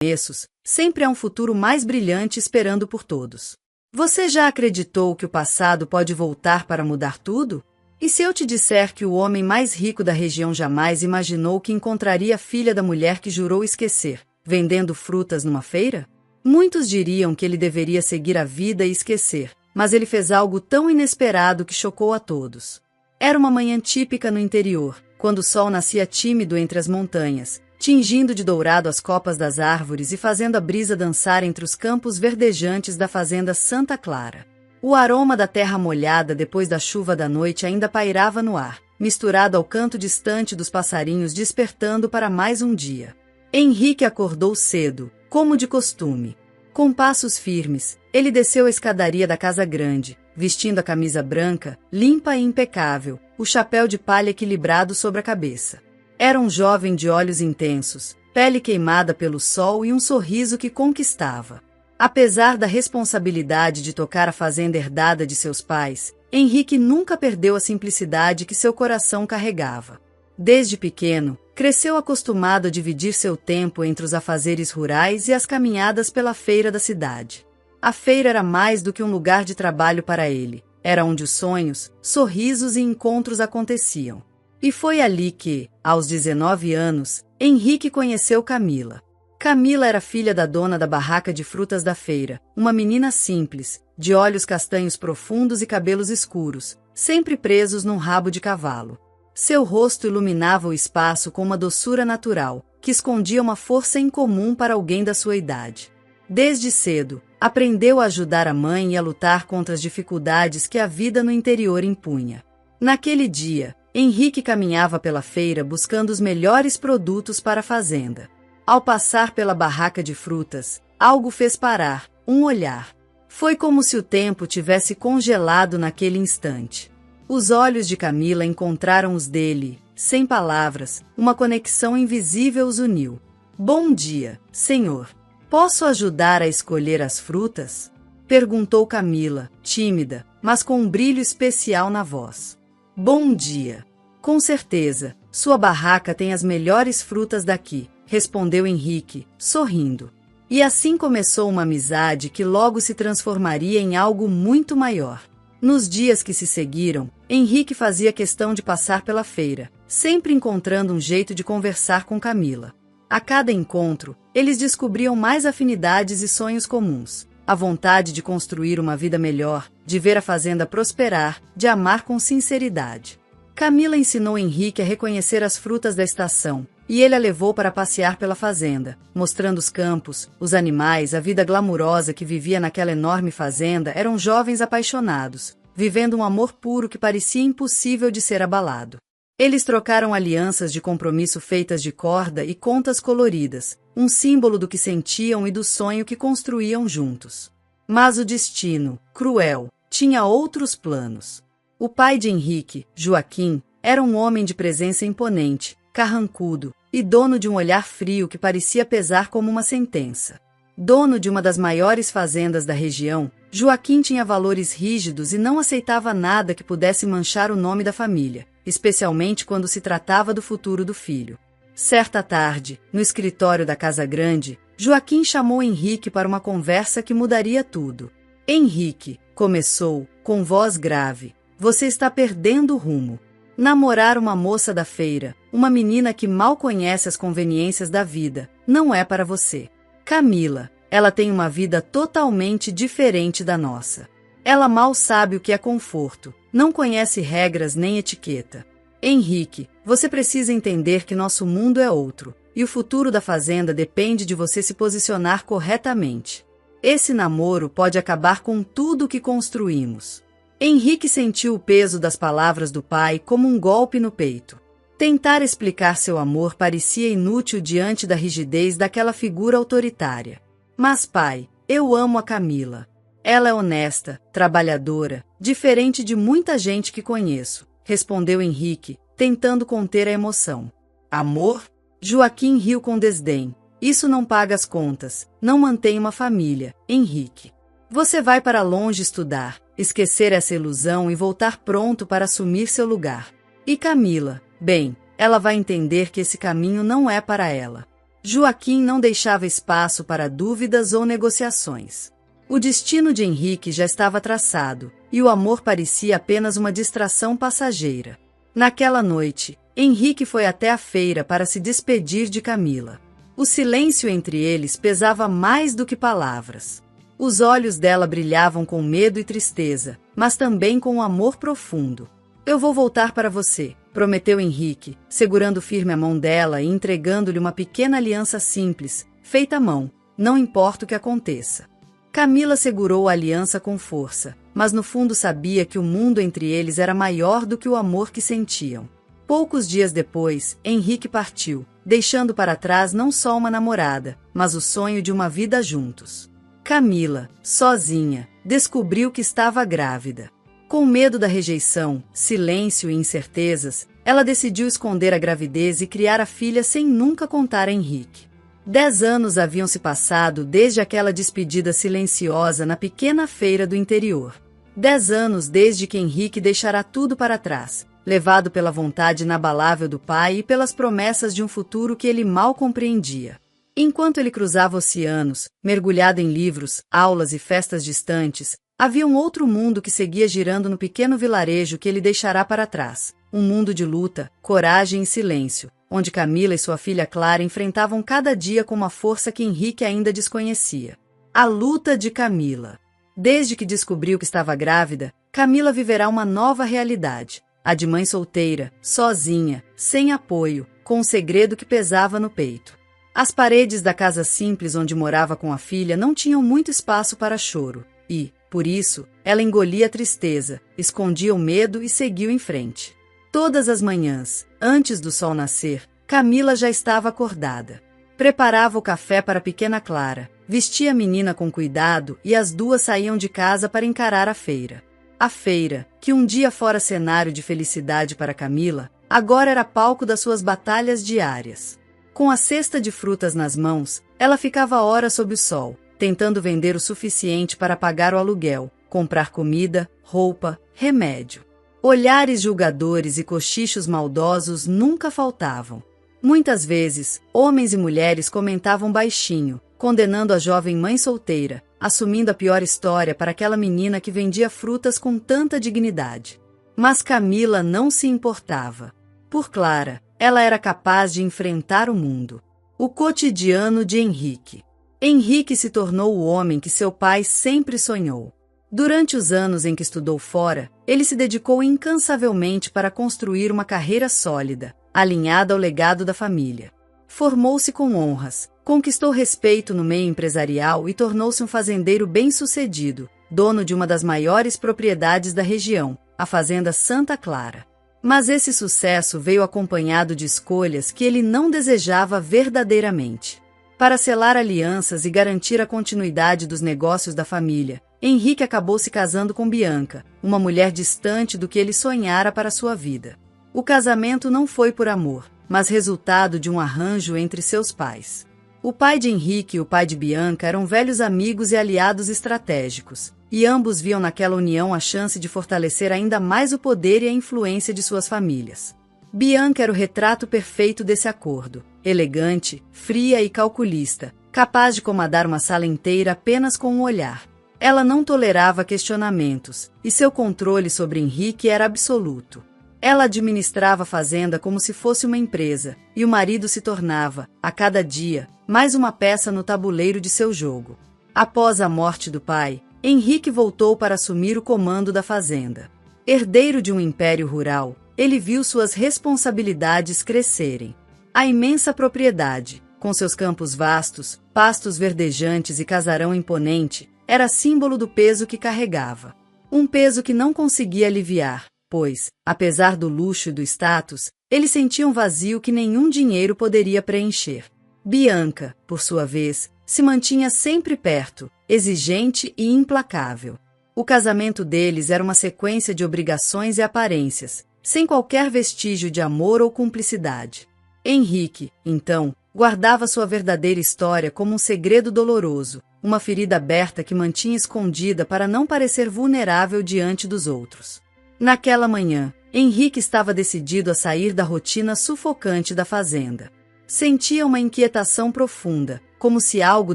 recomeços, sempre há um futuro mais brilhante esperando por todos. Você já acreditou que o passado pode voltar para mudar tudo? E se eu te disser que o homem mais rico da região jamais imaginou que encontraria a filha da mulher que jurou esquecer, vendendo frutas numa feira? Muitos diriam que ele deveria seguir a vida e esquecer, mas ele fez algo tão inesperado que chocou a todos. Era uma manhã típica no interior, quando o sol nascia tímido entre as montanhas, tingindo de dourado as copas das árvores e fazendo a brisa dançar entre os campos verdejantes da fazenda Santa Clara. O aroma da terra molhada depois da chuva da noite ainda pairava no ar, misturado ao canto distante dos passarinhos despertando para mais um dia. Henrique acordou cedo, como de costume. Com passos firmes, ele desceu a escadaria da casa grande, vestindo a camisa branca, limpa e impecável, o chapéu de palha equilibrado sobre a cabeça. Era um jovem de olhos intensos, pele queimada pelo sol e um sorriso que conquistava. Apesar da responsabilidade de tocar a fazenda herdada de seus pais, Henrique nunca perdeu a simplicidade que seu coração carregava. Desde pequeno, cresceu acostumado a dividir seu tempo entre os afazeres rurais e as caminhadas pela feira da cidade. A feira era mais do que um lugar de trabalho para ele, era onde os sonhos, sorrisos e encontros aconteciam. E foi ali que, aos 19 anos, Henrique conheceu Camila. Camila era filha da dona da barraca de frutas da feira, uma menina simples, de olhos castanhos profundos e cabelos escuros, sempre presos num rabo de cavalo. Seu rosto iluminava o espaço com uma doçura natural, que escondia uma força incomum para alguém da sua idade. Desde cedo, aprendeu a ajudar a mãe e a lutar contra as dificuldades que a vida no interior impunha. Naquele dia, Henrique caminhava pela feira buscando os melhores produtos para a fazenda. Ao passar pela barraca de frutas, algo fez parar, um olhar. Foi como se o tempo tivesse congelado naquele instante. Os olhos de Camila encontraram os dele, sem palavras, uma conexão invisível os uniu. Bom dia, senhor. Posso ajudar a escolher as frutas? Perguntou Camila, tímida, mas com um brilho especial na voz. Bom dia. Com certeza, sua barraca tem as melhores frutas daqui, respondeu Henrique, sorrindo. E assim começou uma amizade que logo se transformaria em algo muito maior. Nos dias que se seguiram, Henrique fazia questão de passar pela feira, sempre encontrando um jeito de conversar com Camila. A cada encontro, eles descobriam mais afinidades e sonhos comuns. A vontade de construir uma vida melhor, de ver a fazenda prosperar, de amar com sinceridade. Camila ensinou Henrique a reconhecer as frutas da estação, e ele a levou para passear pela fazenda, mostrando os campos, os animais, a vida glamurosa que vivia naquela enorme fazenda. Eram jovens apaixonados, vivendo um amor puro que parecia impossível de ser abalado. Eles trocaram alianças de compromisso feitas de corda e contas coloridas, um símbolo do que sentiam e do sonho que construíam juntos. Mas o destino, cruel, tinha outros planos. O pai de Henrique, Joaquim, era um homem de presença imponente, carrancudo, e dono de um olhar frio que parecia pesar como uma sentença. Dono de uma das maiores fazendas da região, Joaquim tinha valores rígidos e não aceitava nada que pudesse manchar o nome da família, especialmente quando se tratava do futuro do filho. Certa tarde, no escritório da Casa Grande, Joaquim chamou Henrique para uma conversa que mudaria tudo. Henrique, começou, com voz grave, você está perdendo o rumo. Namorar uma moça da feira, uma menina que mal conhece as conveniências da vida, não é para você. Camila, ela tem uma vida totalmente diferente da nossa. Ela mal sabe o que é conforto, não conhece regras nem etiqueta. Henrique, você precisa entender que nosso mundo é outro, e o futuro da fazenda depende de você se posicionar corretamente. Esse namoro pode acabar com tudo o que construímos. Henrique sentiu o peso das palavras do pai como um golpe no peito. Tentar explicar seu amor parecia inútil diante da rigidez daquela figura autoritária. Mas pai, eu amo a Camila. Ela é honesta, trabalhadora, diferente de muita gente que conheço, respondeu Henrique, tentando conter a emoção. Amor? Joaquim riu com desdém. Isso não paga as contas, não mantém uma família, Henrique. Você vai para longe estudar, esquecer essa ilusão e voltar pronto para assumir seu lugar. E Camila, bem, ela vai entender que esse caminho não é para ela. Joaquim não deixava espaço para dúvidas ou negociações. O destino de Henrique já estava traçado, e o amor parecia apenas uma distração passageira. Naquela noite, Henrique foi até a feira para se despedir de Camila. O silêncio entre eles pesava mais do que palavras. Os olhos dela brilhavam com medo e tristeza, mas também com um amor profundo. "Eu vou voltar para você", prometeu Henrique, segurando firme a mão dela e entregando-lhe uma pequena aliança simples, feita à mão, não importa o que aconteça. Camila segurou a aliança com força, mas no fundo sabia que o mundo entre eles era maior do que o amor que sentiam. Poucos dias depois, Henrique partiu, deixando para trás não só uma namorada, mas o sonho de uma vida juntos. Camila, sozinha, descobriu que estava grávida. Com medo da rejeição, silêncio e incertezas, ela decidiu esconder a gravidez e criar a filha sem nunca contar a Henrique. 10 anos haviam se passado desde aquela despedida silenciosa na pequena feira do interior. 10 anos desde que Henrique deixara tudo para trás, levado pela vontade inabalável do pai e pelas promessas de um futuro que ele mal compreendia. Enquanto ele cruzava oceanos, mergulhado em livros, aulas e festas distantes, havia um outro mundo que seguia girando no pequeno vilarejo que ele deixará para trás. Um mundo de luta, coragem e silêncio, onde Camila e sua filha Clara enfrentavam cada dia com uma força que Henrique ainda desconhecia. A luta de Camila. Desde que descobriu que estava grávida, Camila viverá uma nova realidade, a de mãe solteira, sozinha, sem apoio, com um segredo que pesava no peito. As paredes da casa simples onde morava com a filha não tinham muito espaço para choro, e, por isso, ela engolia a tristeza, escondia o medo e seguiu em frente. Todas as manhãs, antes do sol nascer, Camila já estava acordada. Preparava o café para a pequena Clara, vestia a menina com cuidado e as duas saíam de casa para encarar a feira. A feira, que um dia fora cenário de felicidade para Camila, agora era palco das suas batalhas diárias. Com a cesta de frutas nas mãos, ela ficava horas sob o sol, tentando vender o suficiente para pagar o aluguel, comprar comida, roupa, remédio. Olhares julgadores e cochichos maldosos nunca faltavam. Muitas vezes, homens e mulheres comentavam baixinho, condenando a jovem mãe solteira, assumindo a pior história para aquela menina que vendia frutas com tanta dignidade. Mas Camila não se importava. Por Clara, ela era capaz de enfrentar o mundo. O cotidiano de Henrique. Henrique se tornou o homem que seu pai sempre sonhou. Durante os anos em que estudou fora, ele se dedicou incansavelmente para construir uma carreira sólida, alinhada ao legado da família. Formou-se com honras, conquistou respeito no meio empresarial e tornou-se um fazendeiro bem-sucedido, dono de uma das maiores propriedades da região, a Fazenda Santa Clara. Mas esse sucesso veio acompanhado de escolhas que ele não desejava verdadeiramente. Para selar alianças e garantir a continuidade dos negócios da família, Henrique acabou se casando com Bianca, uma mulher distante do que ele sonhara para sua vida. O casamento não foi por amor, mas resultado de um arranjo entre seus pais. O pai de Henrique e o pai de Bianca eram velhos amigos e aliados estratégicos, e ambos viam naquela união a chance de fortalecer ainda mais o poder e a influência de suas famílias. Bianca era o retrato perfeito desse acordo, elegante, fria e calculista, capaz de comandar uma sala inteira apenas com um olhar. Ela não tolerava questionamentos, e seu controle sobre Henrique era absoluto. Ela administrava a fazenda como se fosse uma empresa, e o marido se tornava, a cada dia, mais uma peça no tabuleiro de seu jogo. Após a morte do pai, Henrique voltou para assumir o comando da fazenda. Herdeiro de um império rural, ele viu suas responsabilidades crescerem. A imensa propriedade, com seus campos vastos, pastos verdejantes e casarão imponente, era símbolo do peso que carregava. Um peso que não conseguia aliviar, pois, apesar do luxo e do status, ele sentia um vazio que nenhum dinheiro poderia preencher. Bianca, por sua vez, se mantinha sempre perto, exigente e implacável. O casamento deles era uma sequência de obrigações e aparências, sem qualquer vestígio de amor ou cumplicidade. Henrique, então, guardava sua verdadeira história como um segredo doloroso, uma ferida aberta que mantinha escondida para não parecer vulnerável diante dos outros. Naquela manhã, Henrique estava decidido a sair da rotina sufocante da fazenda. Sentia uma inquietação profunda, como se algo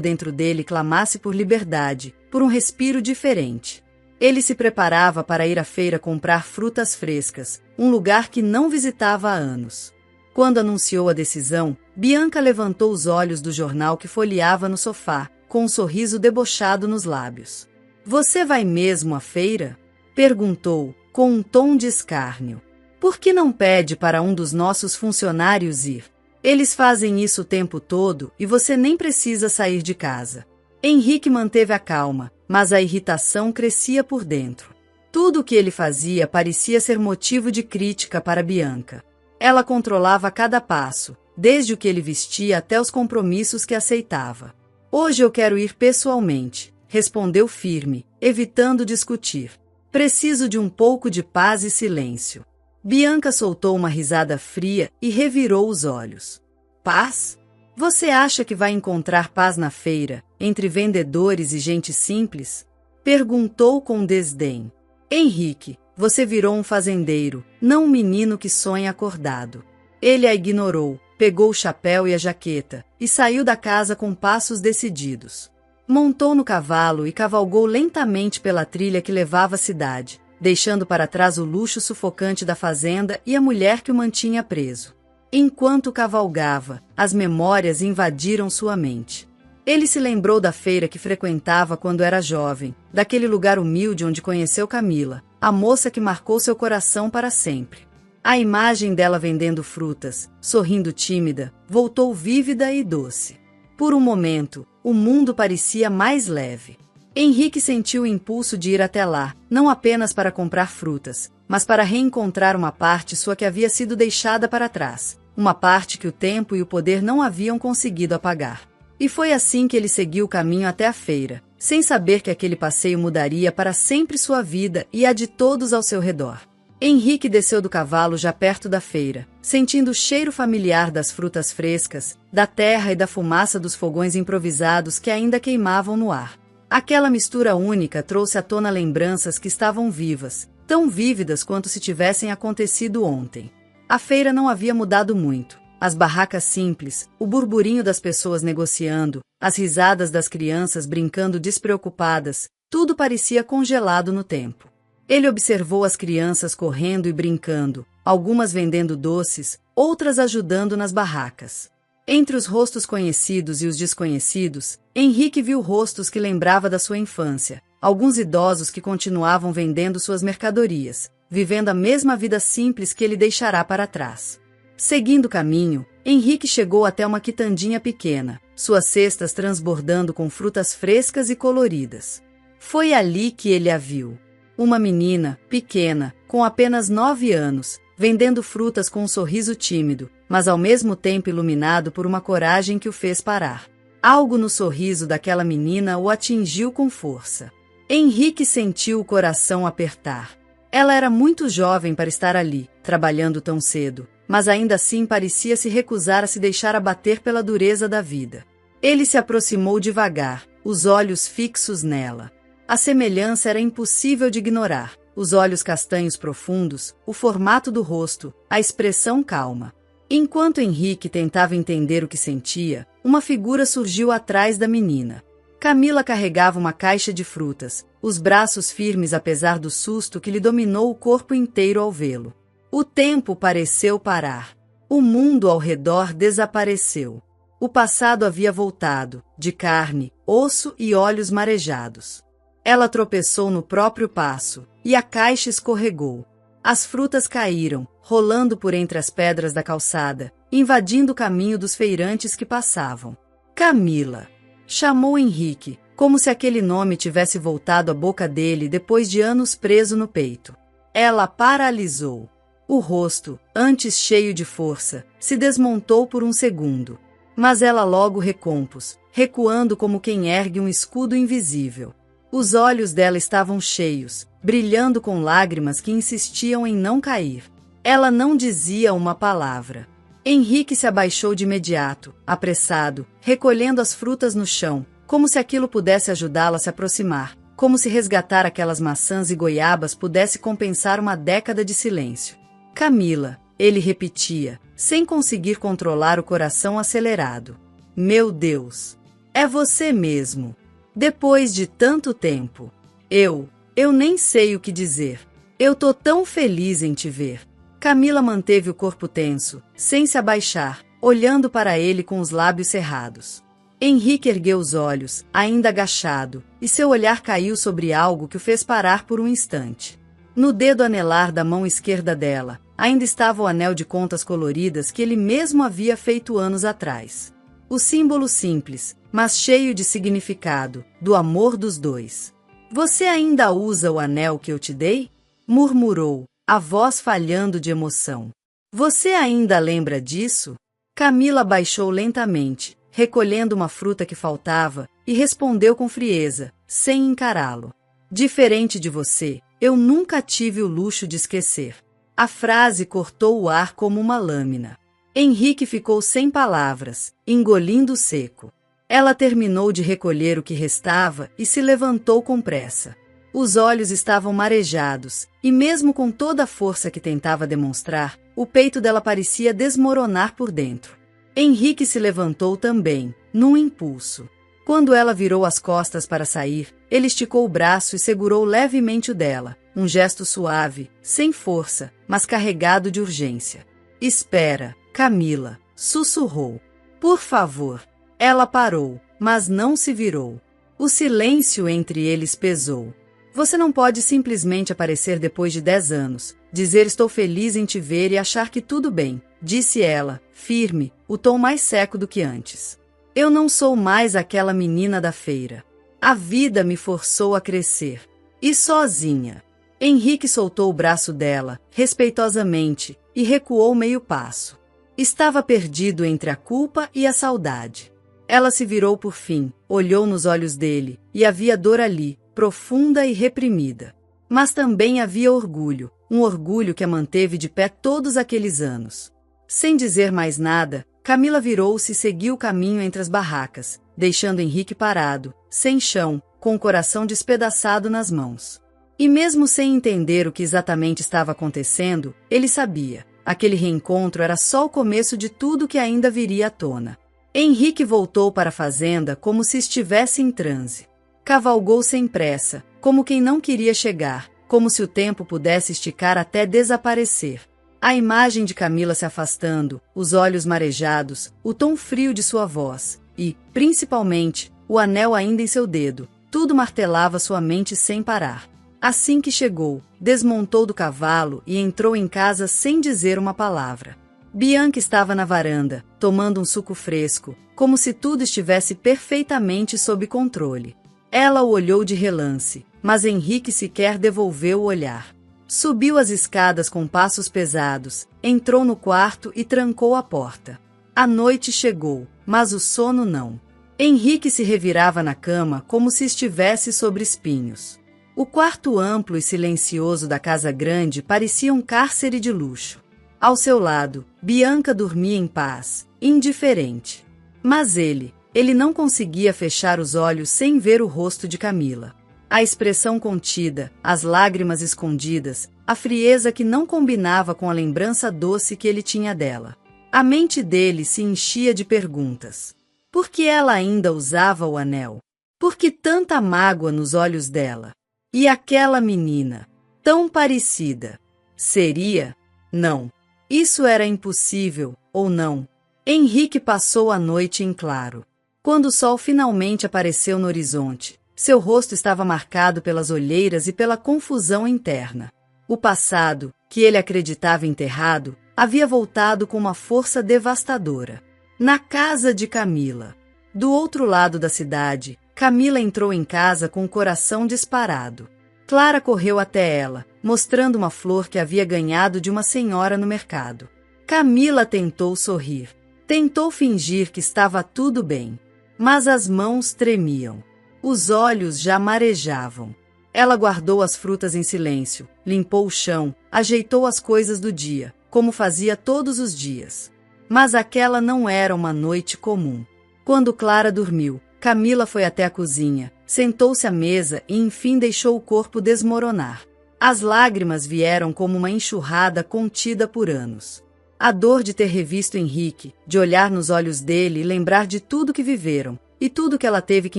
dentro dele clamasse por liberdade, por um respiro diferente. Ele se preparava para ir à feira comprar frutas frescas, um lugar que não visitava há anos. Quando anunciou a decisão, Bianca levantou os olhos do jornal que folheava no sofá, com um sorriso debochado nos lábios. "Você vai mesmo à feira?" perguntou, com um tom de escárnio. "Por que não pede para um dos nossos funcionários ir? Eles fazem isso o tempo todo e você nem precisa sair de casa." Henrique manteve a calma, mas a irritação crescia por dentro. Tudo o que ele fazia parecia ser motivo de crítica para Bianca. Ela controlava cada passo, desde o que ele vestia até os compromissos que aceitava. "Hoje eu quero ir pessoalmente", respondeu firme, evitando discutir. "Preciso de um pouco de paz e silêncio." Bianca soltou uma risada fria e revirou os olhos. "Paz? Você acha que vai encontrar paz na feira, entre vendedores e gente simples?" perguntou com desdém. "Henrique, você virou um fazendeiro, não um menino que sonha acordado." Ele a ignorou, pegou o chapéu e a jaqueta, e saiu da casa com passos decididos. Montou no cavalo e cavalgou lentamente pela trilha que levava à cidade, deixando para trás o luxo sufocante da fazenda e a mulher que o mantinha preso. Enquanto cavalgava, as memórias invadiram sua mente. Ele se lembrou da feira que frequentava quando era jovem, daquele lugar humilde onde conheceu Camila, a moça que marcou seu coração para sempre. A imagem dela vendendo frutas, sorrindo tímida, voltou vívida e doce. Por um momento, o mundo parecia mais leve. Henrique sentiu o impulso de ir até lá, não apenas para comprar frutas, mas para reencontrar uma parte sua que havia sido deixada para trás, uma parte que o tempo e o poder não haviam conseguido apagar. E foi assim que ele seguiu o caminho até a feira, sem saber que aquele passeio mudaria para sempre sua vida e a de todos ao seu redor. Henrique desceu do cavalo já perto da feira, sentindo o cheiro familiar das frutas frescas, da terra e da fumaça dos fogões improvisados que ainda queimavam no ar. Aquela mistura única trouxe à tona lembranças que estavam vivas, tão vívidas quanto se tivessem acontecido ontem. A feira não havia mudado muito. As barracas simples, o burburinho das pessoas negociando, as risadas das crianças brincando despreocupadas, tudo parecia congelado no tempo. Ele observou as crianças correndo e brincando, algumas vendendo doces, outras ajudando nas barracas. Entre os rostos conhecidos e os desconhecidos, Henrique viu rostos que lembrava da sua infância, alguns idosos que continuavam vendendo suas mercadorias, vivendo a mesma vida simples que ele deixará para trás. Seguindo o caminho, Henrique chegou até uma quitandinha pequena, suas cestas transbordando com frutas frescas e coloridas. Foi ali que ele a viu. Uma menina, pequena, com apenas 9 anos, vendendo frutas com um sorriso tímido, mas ao mesmo tempo iluminado por uma coragem que o fez parar. Algo no sorriso daquela menina o atingiu com força. Henrique sentiu o coração apertar. Ela era muito jovem para estar ali, trabalhando tão cedo, mas ainda assim parecia se recusar a se deixar abater pela dureza da vida. Ele se aproximou devagar, os olhos fixos nela. A semelhança era impossível de ignorar. Os olhos castanhos profundos, o formato do rosto, a expressão calma. Enquanto Henrique tentava entender o que sentia, uma figura surgiu atrás da menina. Camila carregava uma caixa de frutas, os braços firmes apesar do susto que lhe dominou o corpo inteiro ao vê-lo. O tempo pareceu parar. O mundo ao redor desapareceu. O passado havia voltado, de carne, osso e olhos marejados. Ela tropeçou no próprio passo, e a caixa escorregou. As frutas caíram, rolando por entre as pedras da calçada, invadindo o caminho dos feirantes que passavam. Camila! Chamou Henrique, como se aquele nome tivesse voltado à boca dele depois de anos preso no peito. Ela paralisou. O rosto, antes cheio de força, se desmontou por um segundo. Mas ela logo recompôs, recuando como quem ergue um escudo invisível. Os olhos dela estavam cheios, brilhando com lágrimas que insistiam em não cair. Ela não dizia uma palavra. Henrique se abaixou de imediato, apressado, recolhendo as frutas no chão, como se aquilo pudesse ajudá-la a se aproximar, como se resgatar aquelas maçãs e goiabas pudesse compensar uma década de silêncio. Camila, ele repetia, sem conseguir controlar o coração acelerado. Meu Deus! É você mesmo! Depois de tanto tempo. Eu nem sei o que dizer. Eu tô tão feliz em te ver. Camila manteve o corpo tenso, sem se abaixar, olhando para ele com os lábios cerrados. Henrique ergueu os olhos, ainda agachado, e seu olhar caiu sobre algo que o fez parar por um instante. No dedo anelar da mão esquerda dela, ainda estava o anel de contas coloridas que ele mesmo havia feito anos atrás. O símbolo simples, mas cheio de significado, do amor dos dois. Você ainda usa o anel que eu te dei? Murmurou, a voz falhando de emoção. Você ainda lembra disso? Camila baixou lentamente, recolhendo uma fruta que faltava, e respondeu com frieza, sem encará-lo. Diferente de você, eu nunca tive o luxo de esquecer. A frase cortou o ar como uma lâmina. Henrique ficou sem palavras, engolindo seco. Ela terminou de recolher o que restava e se levantou com pressa. Os olhos estavam marejados, e mesmo com toda a força que tentava demonstrar, o peito dela parecia desmoronar por dentro. Henrique se levantou também, num impulso. Quando ela virou as costas para sair, ele esticou o braço e segurou levemente o dela, um gesto suave, sem força, mas carregado de urgência. Espera, Camila, sussurrou. Por favor. Ela parou, mas não se virou. O silêncio entre eles pesou. Você não pode simplesmente aparecer depois de 10 anos, dizer estou feliz em te ver e achar que tudo bem, disse ela, firme, o tom mais seco do que antes. Eu não sou mais aquela menina da feira. A vida me forçou a crescer. E sozinha. Henrique soltou o braço dela, respeitosamente, e recuou meio passo. Estava perdido entre a culpa e a saudade. Ela se virou por fim, olhou nos olhos dele, e havia dor ali, profunda e reprimida. Mas também havia orgulho, um orgulho que a manteve de pé todos aqueles anos. Sem dizer mais nada, Camila virou-se e seguiu o caminho entre as barracas, deixando Henrique parado, sem chão, com o coração despedaçado nas mãos. E mesmo sem entender o que exatamente estava acontecendo, ele sabia. Aquele reencontro era só o começo de tudo que ainda viria à tona. Henrique voltou para a fazenda como se estivesse em transe. Cavalgou sem pressa, como quem não queria chegar, como se o tempo pudesse esticar até desaparecer. A imagem de Camila se afastando, os olhos marejados, o tom frio de sua voz e, principalmente, o anel ainda em seu dedo, tudo martelava sua mente sem parar. Assim que chegou, desmontou do cavalo e entrou em casa sem dizer uma palavra. Bianca estava na varanda, tomando um suco fresco, como se tudo estivesse perfeitamente sob controle. Ela o olhou de relance, mas Henrique sequer devolveu o olhar. Subiu as escadas com passos pesados, entrou no quarto e trancou a porta. A noite chegou, mas o sono não. Henrique se revirava na cama como se estivesse sobre espinhos. O quarto amplo e silencioso da casa grande parecia um cárcere de luxo. Ao seu lado, Bianca dormia em paz, indiferente. Mas ele não conseguia fechar os olhos sem ver o rosto de Camila. A expressão contida, as lágrimas escondidas, a frieza que não combinava com a lembrança doce que ele tinha dela. A mente dele se enchia de perguntas. Por que ela ainda usava o anel? Por que tanta mágoa nos olhos dela? E aquela menina, tão parecida, seria? Não. Isso era impossível, ou não? Henrique passou a noite em claro. Quando o sol finalmente apareceu no horizonte, seu rosto estava marcado pelas olheiras e pela confusão interna. O passado, que ele acreditava enterrado, havia voltado com uma força devastadora. Na casa de Camila. Do outro lado da cidade, Camila entrou em casa com o coração disparado. Clara correu até ela, mostrando uma flor que havia ganhado de uma senhora no mercado. Camila tentou sorrir. Tentou fingir que estava tudo bem. Mas as mãos tremiam. Os olhos já marejavam. Ela guardou as frutas em silêncio, limpou o chão, ajeitou as coisas do dia, como fazia todos os dias. Mas aquela não era uma noite comum. Quando Clara dormiu, Camila foi até a cozinha, sentou-se à mesa e enfim deixou o corpo desmoronar. As lágrimas vieram como uma enxurrada contida por anos. A dor de ter revisto Henrique, de olhar nos olhos dele e lembrar de tudo que viveram, e tudo que ela teve que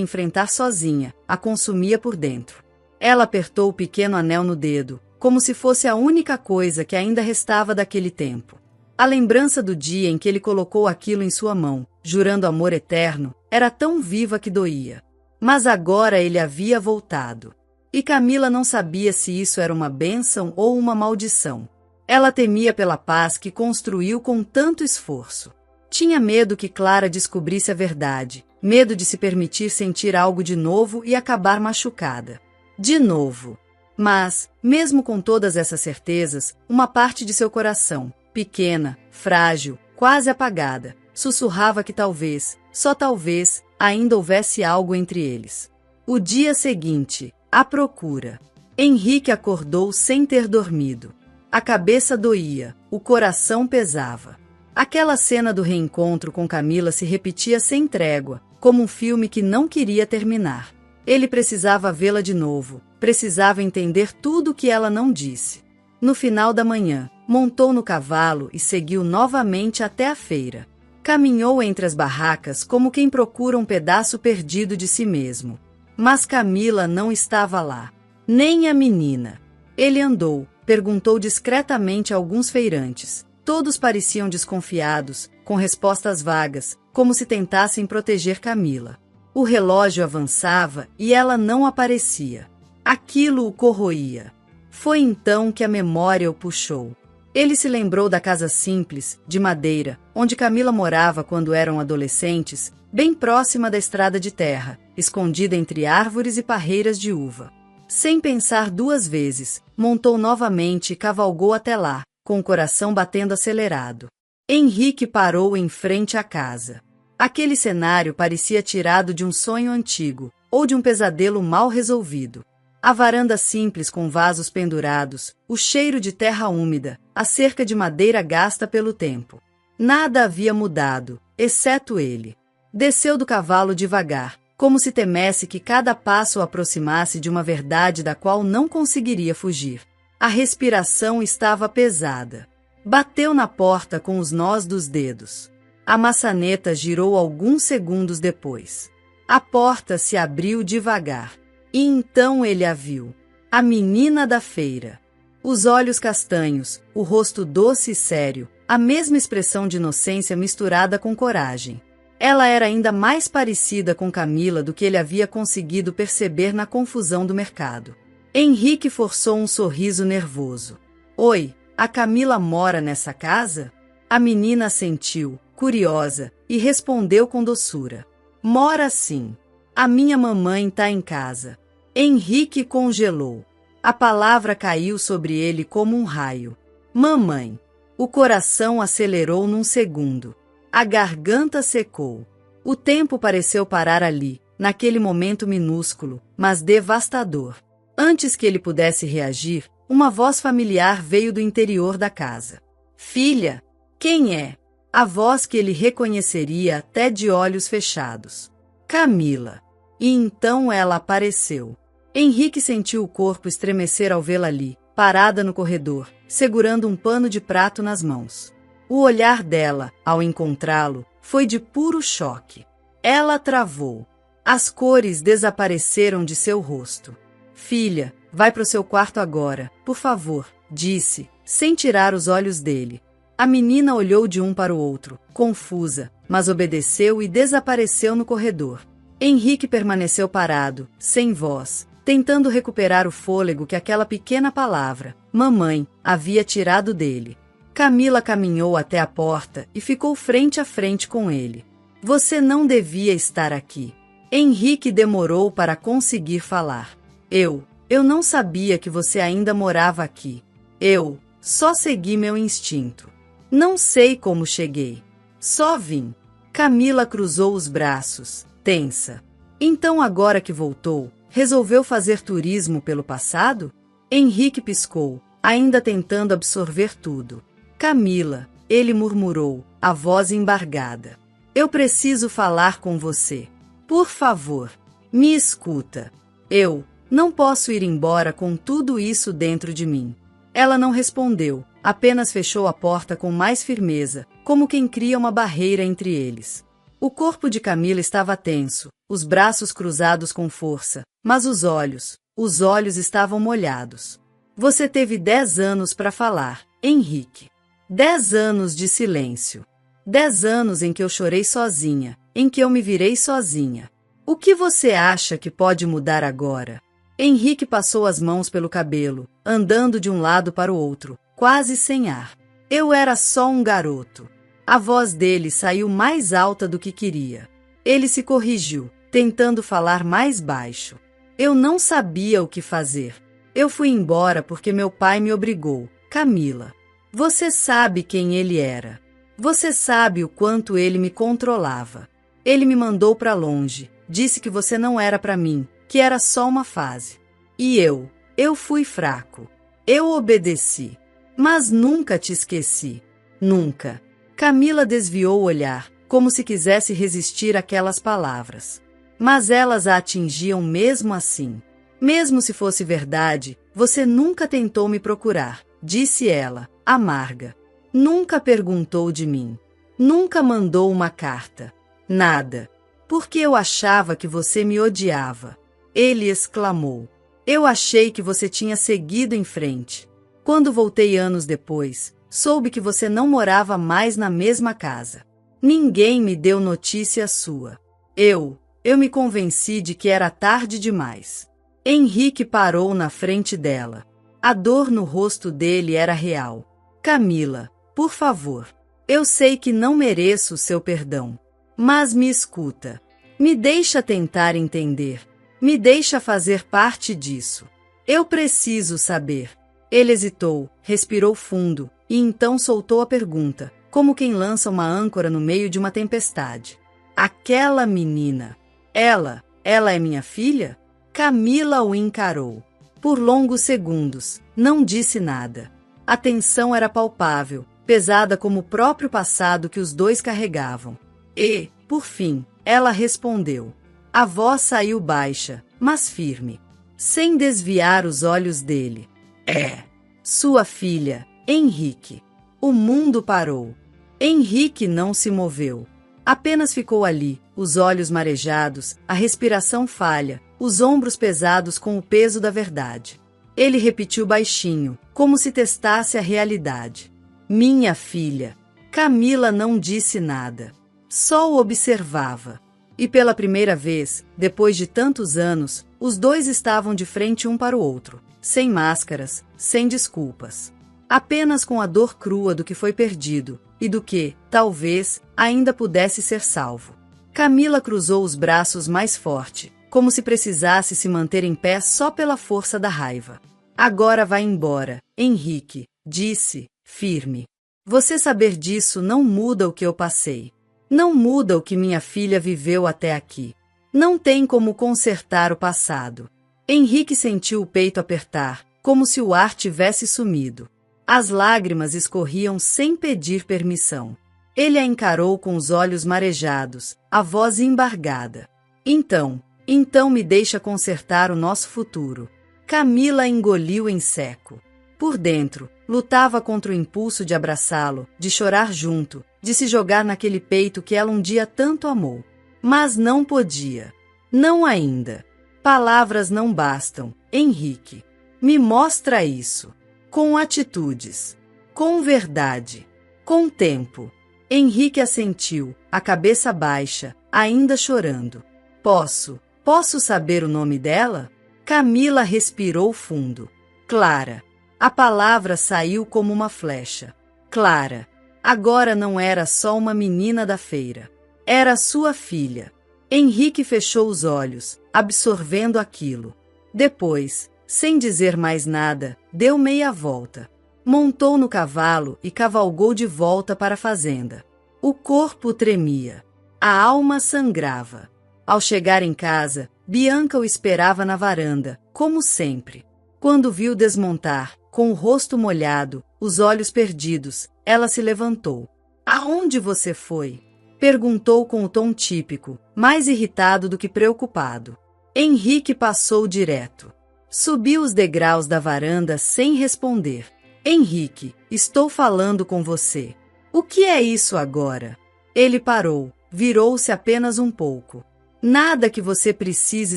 enfrentar sozinha, a consumia por dentro. Ela apertou o pequeno anel no dedo, como se fosse a única coisa que ainda restava daquele tempo. A lembrança do dia em que ele colocou aquilo em sua mão, jurando amor eterno, era tão viva que doía. Mas agora ele havia voltado. E Camila não sabia se isso era uma bênção ou uma maldição. Ela temia pela paz que construiu com tanto esforço. Tinha medo que Clara descobrisse a verdade, medo de se permitir sentir algo de novo e acabar machucada. De novo. Mas, mesmo com todas essas certezas, uma parte de seu coração, pequena, frágil, quase apagada, sussurrava que talvez, só talvez, ainda houvesse algo entre eles. O dia seguinte, a procura. Henrique acordou sem ter dormido. A cabeça doía, o coração pesava. Aquela cena do reencontro com Camila se repetia sem trégua, como um filme que não queria terminar. Ele precisava vê-la de novo, precisava entender tudo o que ela não disse. No final da manhã, montou no cavalo e seguiu novamente até a feira. Caminhou entre as barracas como quem procura um pedaço perdido de si mesmo. Mas Camila não estava lá. Nem a menina. Ele andou, perguntou discretamente a alguns feirantes. Todos pareciam desconfiados, com respostas vagas, como se tentassem proteger Camila. O relógio avançava e ela não aparecia. Aquilo o corroía. Foi então que a memória o puxou. Ele se lembrou da casa simples, de madeira, onde Camila morava quando eram adolescentes, bem próxima da estrada de terra, escondida entre árvores e parreiras de uva. Sem pensar duas vezes, montou novamente e cavalgou até lá, com o coração batendo acelerado. Henrique parou em frente à casa. Aquele cenário parecia tirado de um sonho antigo, ou de um pesadelo mal resolvido. A varanda simples com vasos pendurados, o cheiro de terra úmida, a cerca de madeira gasta pelo tempo. Nada havia mudado, exceto ele. Desceu do cavalo devagar, como se temesse que cada passo o aproximasse de uma verdade da qual não conseguiria fugir. A respiração estava pesada. Bateu na porta com os nós dos dedos. A maçaneta girou alguns segundos depois. A porta se abriu devagar. E então ele a viu. A menina da feira. Os olhos castanhos, o rosto doce e sério, a mesma expressão de inocência misturada com coragem. Ela era ainda mais parecida com Camila do que ele havia conseguido perceber na confusão do mercado. Henrique forçou um sorriso nervoso. Oi, a Camila mora nessa casa? A menina assentiu, curiosa, e respondeu com doçura. Mora sim. A minha mamãe tá em casa. Henrique congelou. A palavra caiu sobre ele como um raio. Mamãe. O coração acelerou num segundo. A garganta secou. O tempo pareceu parar ali, naquele momento minúsculo, mas devastador. Antes que ele pudesse reagir, uma voz familiar veio do interior da casa. Filha! Quem é? A voz que ele reconheceria até de olhos fechados. Camila. E então ela apareceu. Henrique sentiu o corpo estremecer ao vê-la ali, parada no corredor, segurando um pano de prato nas mãos. O olhar dela, ao encontrá-lo, foi de puro choque. Ela travou. As cores desapareceram de seu rosto. Filha, vai para o seu quarto agora, por favor, disse, sem tirar os olhos dele. A menina olhou de um para o outro, confusa, mas obedeceu e desapareceu no corredor. Henrique permaneceu parado, sem voz, tentando recuperar o fôlego que aquela pequena palavra, mamãe, havia tirado dele. Camila caminhou até a porta e ficou frente a frente com ele. Você não devia estar aqui. Henrique demorou para conseguir falar. Eu não sabia que você ainda morava aqui. Eu só segui meu instinto. Não sei como cheguei. Só vim. Camila cruzou os braços, tensa. Então agora que voltou, resolveu fazer turismo pelo passado? Henrique piscou, ainda tentando absorver tudo. Camila, ele murmurou, a voz embargada. Eu preciso falar com você. Por favor, me escuta. Eu não posso ir embora com tudo isso dentro de mim. Ela não respondeu, apenas fechou a porta com mais firmeza, como quem cria uma barreira entre eles. O corpo de Camila estava tenso, os braços cruzados com força, mas os olhos estavam molhados. Você teve 10 anos para falar, Henrique. 10 anos de silêncio. 10 anos em que eu chorei sozinha, em que eu me virei sozinha. O que você acha que pode mudar agora? Henrique passou as mãos pelo cabelo, andando de um lado para o outro, quase sem ar. Eu era só um garoto. A voz dele saiu mais alta do que queria. Ele se corrigiu, tentando falar mais baixo. Eu não sabia o que fazer. Eu fui embora porque meu pai me obrigou. Camila, você sabe quem ele era. Você sabe o quanto ele me controlava. Ele me mandou para longe, disse que você não era para mim, que era só uma fase. E eu fui fraco. Eu obedeci. Mas nunca te esqueci. Nunca. Camila desviou o olhar, como se quisesse resistir àquelas palavras. Mas elas a atingiam mesmo assim. Mesmo se fosse verdade, você nunca tentou me procurar, disse ela, amarga. Nunca perguntou de mim. Nunca mandou uma carta. Nada. Porque eu achava que você me odiava. Ele exclamou. Eu achei que você tinha seguido em frente. Quando voltei anos depois, soube que você não morava mais na mesma casa. Ninguém me deu notícia sua. Eu me convenci de que era tarde demais. Henrique parou na frente dela. A dor no rosto dele era real. Camila, por favor. Eu sei que não mereço o seu perdão. Mas me escuta. Me deixa tentar entender. Me deixa fazer parte disso. Eu preciso saber. Ele hesitou, respirou fundo, e então soltou a pergunta, como quem lança uma âncora no meio de uma tempestade. Aquela menina. Ela é minha filha? Camila o encarou. Por longos segundos, não disse nada. A tensão era palpável, pesada como o próprio passado que os dois carregavam. E, por fim, ela respondeu. A voz saiu baixa, mas firme, sem desviar os olhos dele. É. Sua filha, Henrique. O mundo parou. Henrique não se moveu. Apenas ficou ali, os olhos marejados, a respiração falha, os ombros pesados com o peso da verdade. Ele repetiu baixinho, como se testasse a realidade. Minha filha. Camila não disse nada. Só o observava. E pela primeira vez, depois de tantos anos, os dois estavam de frente um para o outro, sem máscaras, sem desculpas. Apenas com a dor crua do que foi perdido, e do que, talvez, ainda pudesse ser salvo. Camila cruzou os braços mais forte, como se precisasse se manter em pé só pela força da raiva. Agora vai embora, Henrique, disse, firme. Você saber disso não muda o que eu passei. Não muda o que minha filha viveu até aqui. Não tem como consertar o passado. Henrique sentiu o peito apertar, como se o ar tivesse sumido. As lágrimas escorriam sem pedir permissão. Ele a encarou com os olhos marejados, a voz embargada. Então me deixa consertar o nosso futuro. Camila engoliu em seco. Por dentro, lutava contra o impulso de abraçá-lo, de chorar junto, de se jogar naquele peito que ela um dia tanto amou. Mas não podia. Não ainda. Palavras não bastam, Henrique. Me mostra isso. Com atitudes. Com verdade. Com tempo. Henrique assentiu, a cabeça baixa, ainda chorando. Posso saber o nome dela? Camila respirou fundo. Clara. A palavra saiu como uma flecha. Clara. Agora não era só uma menina da feira. Era sua filha. Henrique fechou os olhos, absorvendo aquilo. Depois, sem dizer mais nada, deu meia volta. Montou no cavalo e cavalgou de volta para a fazenda. O corpo tremia. A alma sangrava. Ao chegar em casa, Bianca o esperava na varanda, como sempre. Quando viu desmontar, com o rosto molhado, os olhos perdidos, ela se levantou. Aonde você foi? Perguntou com o tom típico, mais irritado do que preocupado. Henrique passou direto. Subiu os degraus da varanda sem responder. Henrique, estou falando com você. O que é isso agora? Ele parou, virou-se apenas um pouco. Nada que você precise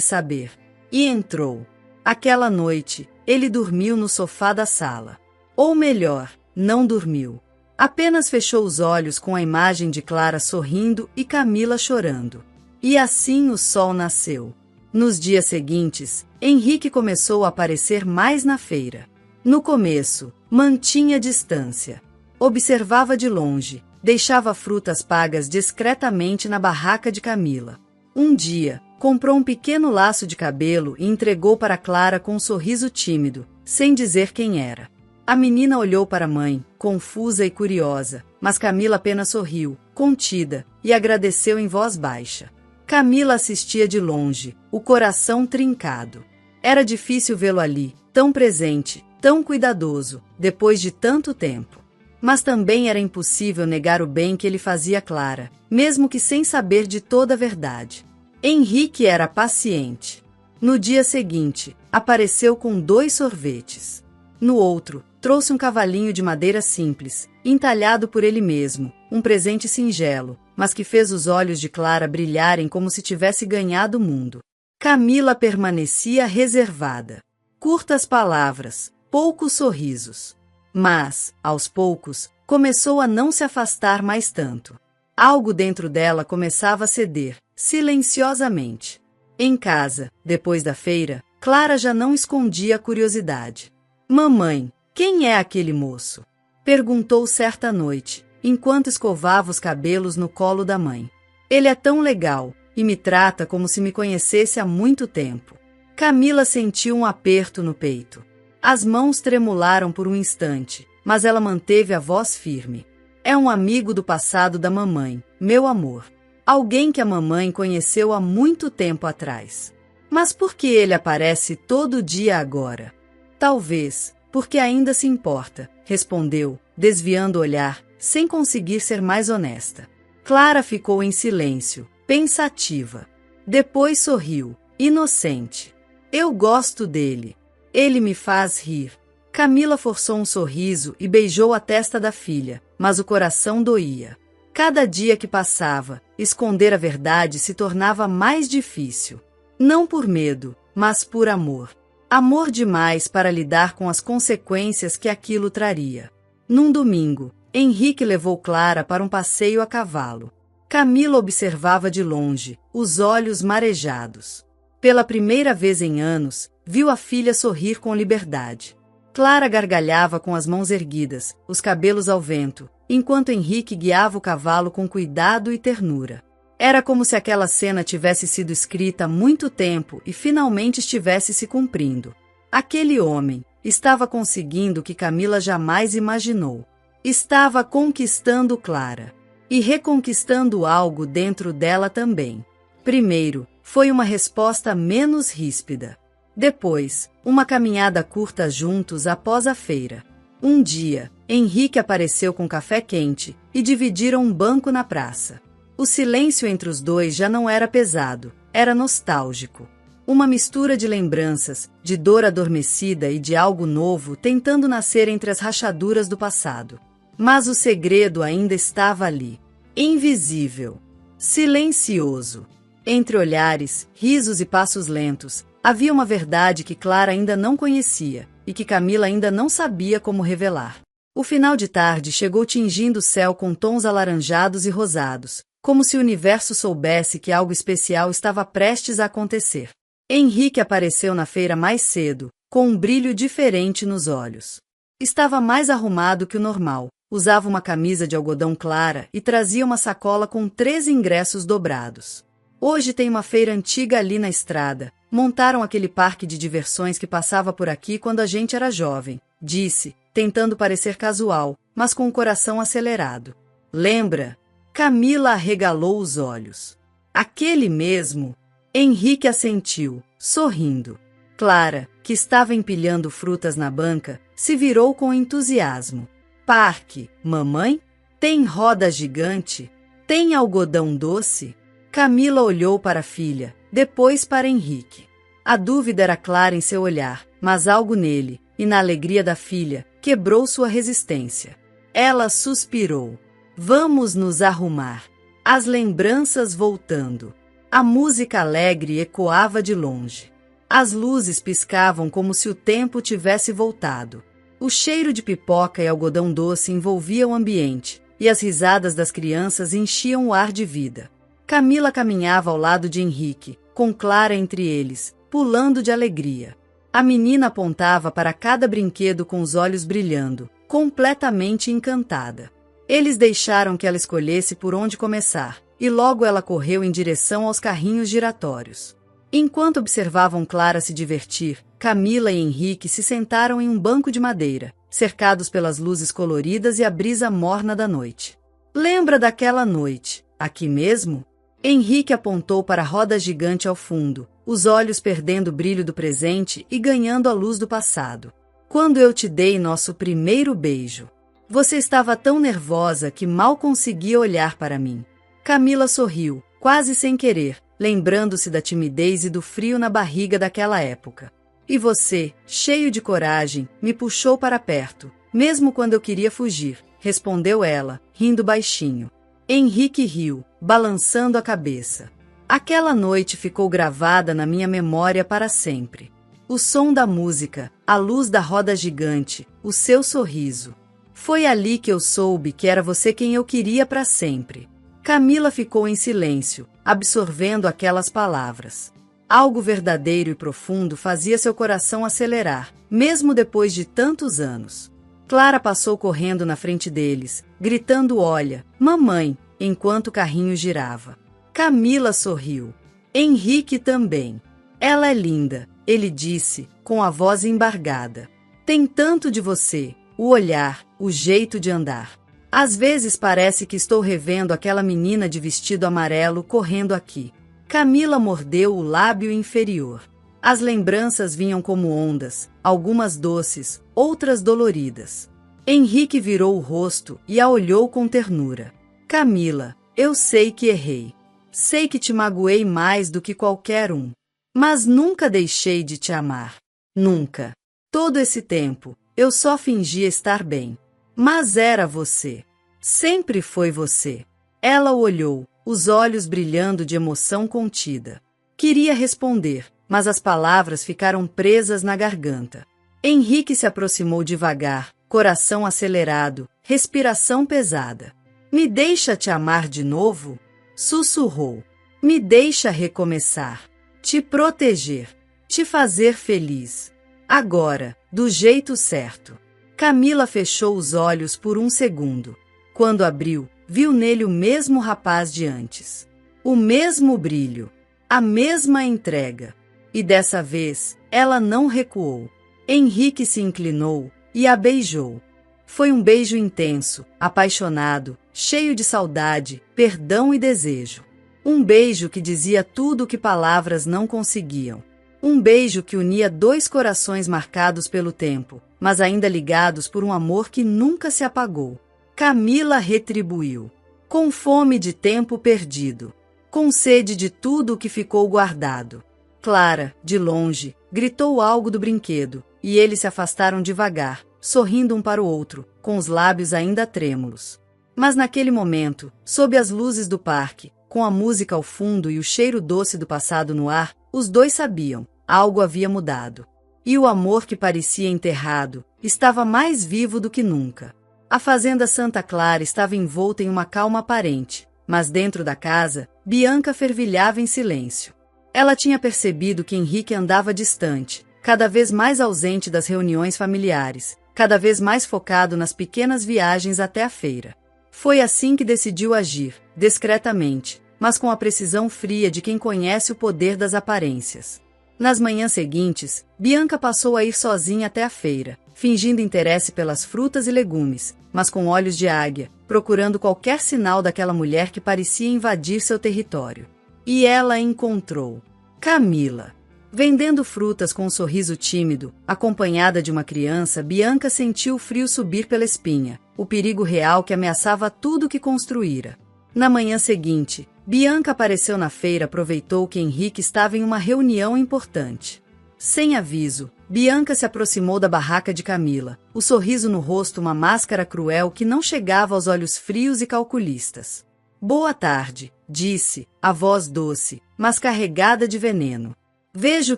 saber. E entrou. Aquela noite, ele dormiu no sofá da sala. Ou melhor, não dormiu. Apenas fechou os olhos com a imagem de Clara sorrindo e Camila chorando. E assim o sol nasceu. Nos dias seguintes, Henrique começou a aparecer mais na feira. No começo, mantinha distância. Observava de longe, deixava frutas pagas discretamente na barraca de Camila. Um dia, comprou um pequeno laço de cabelo e entregou para Clara com um sorriso tímido, sem dizer quem era. A menina olhou para a mãe, confusa e curiosa, mas Camila apenas sorriu, contida, e agradeceu em voz baixa. Camila assistia de longe, o coração trincado. Era difícil vê-lo ali, tão presente, tão cuidadoso, depois de tanto tempo. Mas também era impossível negar o bem que ele fazia a Clara, mesmo que sem saber de toda a verdade. Henrique era paciente. No dia seguinte, apareceu com 2 sorvetes. No outro, trouxe um cavalinho de madeira simples, entalhado por ele mesmo, um presente singelo, mas que fez os olhos de Clara brilharem como se tivesse ganhado o mundo. Camila permanecia reservada. Curtas palavras, poucos sorrisos. Mas, aos poucos, começou a não se afastar mais tanto. Algo dentro dela começava a ceder, silenciosamente. Em casa, depois da feira, Clara já não escondia a curiosidade. Mamãe, quem é aquele moço? Perguntou certa noite, enquanto escovava os cabelos no colo da mãe. Ele é tão legal, e me trata como se me conhecesse há muito tempo. Camila sentiu um aperto no peito. As mãos tremularam por um instante, mas ela manteve a voz firme. É um amigo do passado da mamãe, meu amor. Alguém que a mamãe conheceu há muito tempo atrás. Mas por que ele aparece todo dia agora? Talvez, porque ainda se importa, respondeu, desviando o olhar, sem conseguir ser mais honesta. Clara ficou em silêncio, pensativa. Depois sorriu, inocente. Eu gosto dele. Ele me faz rir. Camila forçou um sorriso e beijou a testa da filha, mas o coração doía. Cada dia que passava, esconder a verdade se tornava mais difícil. Não por medo, mas por amor. Amor demais para lidar com as consequências que aquilo traria. Num domingo, Henrique levou Clara para um passeio a cavalo. Camila observava de longe, os olhos marejados. Pela primeira vez em anos, viu a filha sorrir com liberdade. Clara gargalhava com as mãos erguidas, os cabelos ao vento, enquanto Henrique guiava o cavalo com cuidado e ternura. Era como se aquela cena tivesse sido escrita há muito tempo e finalmente estivesse se cumprindo. Aquele homem estava conseguindo o que Camila jamais imaginou. Estava conquistando Clara. E reconquistando algo dentro dela também. Primeiro, foi uma resposta menos ríspida. Depois, uma caminhada curta juntos após a feira. Um dia, Henrique apareceu com café quente e dividiram um banco na praça. O silêncio entre os dois já não era pesado, era nostálgico. Uma mistura de lembranças, de dor adormecida e de algo novo tentando nascer entre as rachaduras do passado. Mas o segredo ainda estava ali, invisível, silencioso. Entre olhares, risos e passos lentos, havia uma verdade que Clara ainda não conhecia e que Camila ainda não sabia como revelar. O final de tarde chegou tingindo o céu com tons alaranjados e rosados, como se o universo soubesse que algo especial estava prestes a acontecer. Henrique apareceu na feira mais cedo, com um brilho diferente nos olhos. Estava mais arrumado que o normal, usava uma camisa de algodão clara e trazia uma sacola com 13 ingressos dobrados. Hoje tem uma feira antiga ali na estrada. Montaram aquele parque de diversões que passava por aqui quando a gente era jovem, disse, tentando parecer casual, mas com o coração acelerado. Lembra? Camila arregalou os olhos. Aquele mesmo? Henrique assentiu, sorrindo. Clara, que estava empilhando frutas na banca, se virou com entusiasmo. Parque, mamãe? Tem roda gigante? Tem algodão doce? Camila olhou para a filha, depois para Henrique. A dúvida era clara em seu olhar, mas algo nele, e na alegria da filha, quebrou sua resistência. Ela suspirou. Vamos nos arrumar. As lembranças voltando. A música alegre ecoava de longe. As luzes piscavam como se o tempo tivesse voltado. O cheiro de pipoca e algodão doce envolvia o ambiente, e as risadas das crianças enchiam o ar de vida. Camila caminhava ao lado de Henrique, com Clara entre eles, pulando de alegria. A menina apontava para cada brinquedo com os olhos brilhando, completamente encantada. Eles deixaram que ela escolhesse por onde começar, e logo ela correu em direção aos carrinhos giratórios. Enquanto observavam Clara se divertir, Camila e Henrique se sentaram em um banco de madeira, cercados pelas luzes coloridas e a brisa morna da noite. Lembra daquela noite, aqui mesmo? Henrique apontou para a roda gigante ao fundo, os olhos perdendo o brilho do presente e ganhando a luz do passado. Quando eu te dei nosso primeiro beijo. Você estava tão nervosa que mal conseguia olhar para mim. Camila sorriu, quase sem querer, lembrando-se da timidez e do frio na barriga daquela época. E você, cheio de coragem, me puxou para perto, mesmo quando eu queria fugir, respondeu ela, rindo baixinho. Henrique riu, balançando a cabeça. Aquela noite ficou gravada na minha memória para sempre. O som da música, a luz da roda gigante, o seu sorriso. Foi ali que eu soube que era você quem eu queria para sempre. Camila ficou em silêncio, absorvendo aquelas palavras. Algo verdadeiro e profundo fazia seu coração acelerar, mesmo depois de tantos anos. Clara passou correndo na frente deles, gritando "Olha, mamãe", enquanto o carrinho girava. Camila sorriu. Henrique também. Ela é linda, ele disse, com a voz embargada. Tem tanto de você, o olhar, o jeito de andar. Às vezes parece que estou revendo aquela menina de vestido amarelo correndo aqui. Camila mordeu o lábio inferior. As lembranças vinham como ondas, algumas doces, outras doloridas. Henrique virou o rosto e a olhou com ternura. Camila, eu sei que errei. Sei que te magoei mais do que qualquer um. Mas nunca deixei de te amar. Nunca. Todo esse tempo, eu só fingia estar bem. Mas era você. Sempre foi você. Ela o olhou, os olhos brilhando de emoção contida. Queria responder, mas as palavras ficaram presas na garganta. Henrique se aproximou devagar, coração acelerado, respiração pesada. Me deixa te amar de novo? Sussurrou. Me deixa recomeçar. Te proteger. Te fazer feliz. Agora, do jeito certo. Camila fechou os olhos por um segundo. Quando abriu, viu nele o mesmo rapaz de antes. O mesmo brilho. A mesma entrega. E dessa vez, ela não recuou. Henrique se inclinou e a beijou. Foi um beijo intenso, apaixonado, cheio de saudade, perdão e desejo. Um beijo que dizia tudo o que palavras não conseguiam. Um beijo que unia dois corações marcados pelo tempo, mas ainda ligados por um amor que nunca se apagou. Camila retribuiu. Com fome de tempo perdido. Com sede de tudo o que ficou guardado. Clara, de longe, gritou algo do brinquedo, e eles se afastaram devagar, sorrindo um para o outro, com os lábios ainda trêmulos. Mas naquele momento, sob as luzes do parque, com a música ao fundo e o cheiro doce do passado no ar, os dois sabiam, algo havia mudado. E o amor que parecia enterrado, estava mais vivo do que nunca. A fazenda Santa Clara estava envolta em uma calma aparente, mas dentro da casa, Bianca fervilhava em silêncio. Ela tinha percebido que Henrique andava distante, cada vez mais ausente das reuniões familiares, cada vez mais focado nas pequenas viagens até a feira. Foi assim que decidiu agir, discretamente, mas com a precisão fria de quem conhece o poder das aparências. Nas manhãs seguintes, Bianca passou a ir sozinha até a feira, fingindo interesse pelas frutas e legumes, mas com olhos de águia, procurando qualquer sinal daquela mulher que parecia invadir seu território. E ela encontrou Camila. Vendendo frutas com um sorriso tímido, acompanhada de uma criança, Bianca sentiu o frio subir pela espinha, o perigo real que ameaçava tudo que construíra. Na manhã seguinte, Bianca apareceu na feira e aproveitou que Henrique estava em uma reunião importante. Sem aviso, Bianca se aproximou da barraca de Camila, o sorriso no rosto uma máscara cruel que não chegava aos olhos frios e calculistas. Boa tarde, disse, a voz doce, mas carregada de veneno. Vejo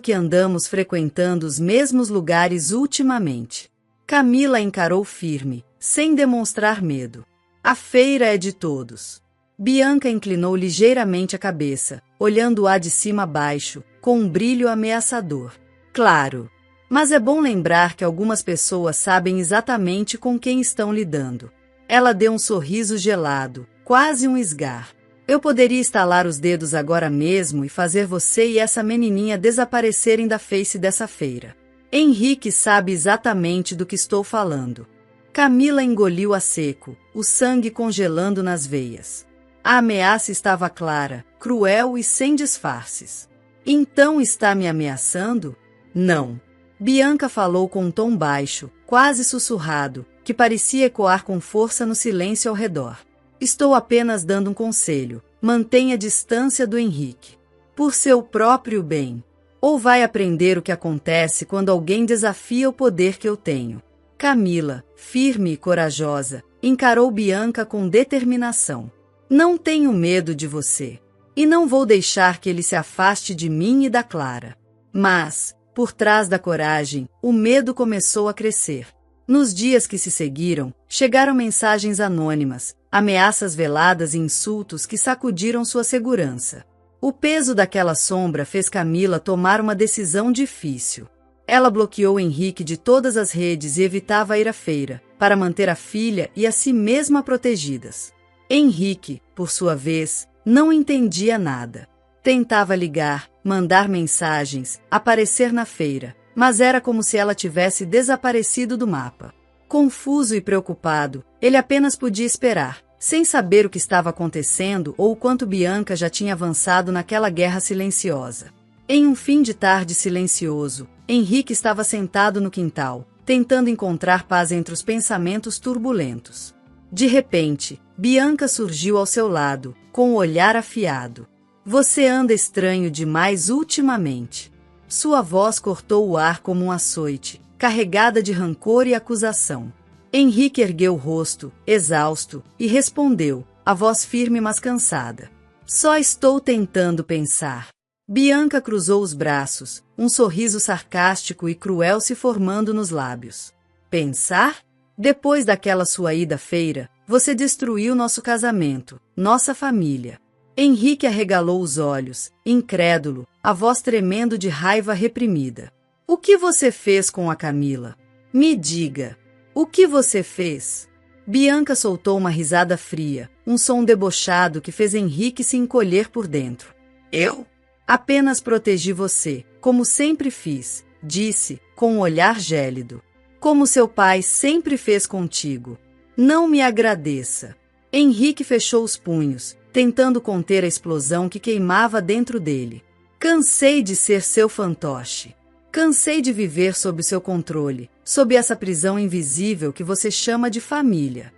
que andamos frequentando os mesmos lugares ultimamente. Camila encarou firme, sem demonstrar medo. A feira é de todos. Bianca inclinou ligeiramente a cabeça, olhando-a de cima a baixo, com um brilho ameaçador. Claro. Mas é bom lembrar que algumas pessoas sabem exatamente com quem estão lidando. Ela deu um sorriso gelado, quase um esgar. Eu poderia estalar os dedos agora mesmo e fazer você e essa menininha desaparecerem da face dessa feira. Henrique sabe exatamente do que estou falando. Camila engoliu a seco, o sangue congelando nas veias. A ameaça estava clara, cruel e sem disfarces. Então está me ameaçando? Não. Bianca falou com um tom baixo, quase sussurrado, que parecia ecoar com força no silêncio ao redor. Estou apenas dando um conselho. Mantenha distância do Henrique. Por seu próprio bem. Ou vai aprender o que acontece quando alguém desafia o poder que eu tenho. Camila, firme e corajosa, encarou Bianca com determinação. Não tenho medo de você. E não vou deixar que ele se afaste de mim e da Clara. Mas, por trás da coragem, o medo começou a crescer. Nos dias que se seguiram, chegaram mensagens anônimas, ameaças veladas e insultos que sacudiram sua segurança. O peso daquela sombra fez Camila tomar uma decisão difícil. Ela bloqueou Henrique de todas as redes e evitava ir à feira, para manter a filha e a si mesma protegidas. Henrique, por sua vez, não entendia nada. Tentava ligar, mandar mensagens, aparecer na feira, mas era como se ela tivesse desaparecido do mapa. Confuso e preocupado, ele apenas podia esperar, sem saber o que estava acontecendo ou o quanto Bianca já tinha avançado naquela guerra silenciosa. Em um fim de tarde silencioso, Henrique estava sentado no quintal, tentando encontrar paz entre os pensamentos turbulentos. De repente, Bianca surgiu ao seu lado, com o olhar afiado. Você anda estranho demais ultimamente. Sua voz cortou o ar como um açoite, carregada de rancor e acusação. Henrique ergueu o rosto, exausto, e respondeu, a voz firme mas cansada. Só estou tentando pensar. Bianca cruzou os braços, um sorriso sarcástico e cruel se formando nos lábios. Pensar? Depois daquela sua ida à feira, você destruiu nosso casamento, nossa família. Henrique arregalou os olhos, incrédulo, a voz tremendo de raiva reprimida. O que você fez com a Camila? Me diga. O que você fez? Bianca soltou uma risada fria, um som debochado que fez Henrique se encolher por dentro. Eu? Apenas protegi você, como sempre fiz, disse, com um olhar gélido. Como seu pai sempre fez contigo. Não me agradeça. Henrique fechou os punhos, tentando conter a explosão que queimava dentro dele. Cansei de ser seu fantoche. Cansei de viver sob seu controle, sob essa prisão invisível que você chama de família.